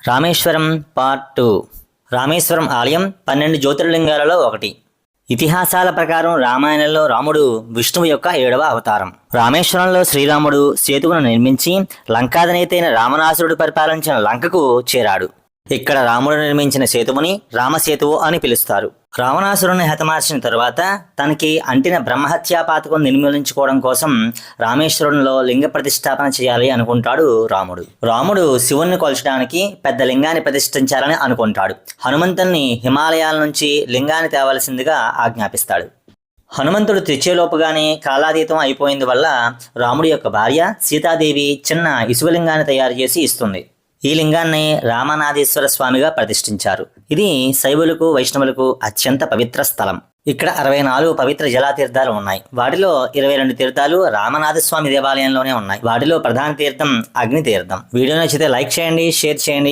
Rameswaram part 2. Rameswaram ఆలయం 12 జ్యోతిర్లింగాలలో ఒకటి. ఇతిహాసాల ప్రకారం రామాయణంలో రాముడు విష్ణువు యొక్క 7వ అవతారం. రామేశ్వరంలో శ్రీరాముడు సేతువును నిర్మించి లంకాధినేతైన రావణాసురుడు పరిపాలించిన లంకకు చేరాడు. ఇక్కడ రాముడు నిర్మించిన సేతువుని రామసేతువు అని పిలుస్తారు. రావణాసురుని హతమార్చిన తరువాత తనకి అంటిన బ్రహ్మహత్యా పాతకం నిర్మూలించుకోవడం కోసం రామేశ్వరంలో లింగ ప్రతిష్టాపన చేయాలి అనుకుంటాడు రాముడు. రాముడు శివుణ్ణి కొల్చడానికి పెద్ద లింగాన్ని ప్రతిష్ఠించాలని అనుకుంటాడు. హనుమంతుణ్ణి హిమాలయాల నుంచి లింగాన్ని తేవలసిందిగా ఆజ్ఞాపిస్తాడు. హనుమంతుడు తెచ్చేలోపుగానే కాలాతీతం అయిపోయింది వల్ల రాముడి యొక్క భార్య సీతాదేవి చిన్న ఇసువలింగాన్ని తయారు చేసి ఇస్తుంది. ఈ లింగాన్ని రామనాథేశ్వర స్వామిగా ప్రతిష్ఠించారు. ఇది శైవులకు వైష్ణవులకు అత్యంత పవిత్ర స్థలం. ఇక్కడ 64 పవిత్ర జలాతీర్థాలు ఉన్నాయి. వాటిలో 22 తీర్థాలు రామనాథస్వామి దేవాలయంలోనే ఉన్నాయి. వాటిలో ప్రధాన తీర్థం అగ్ని తీర్థం. వీడియో నచ్చితే లైక్ చేయండి, షేర్ చేయండి.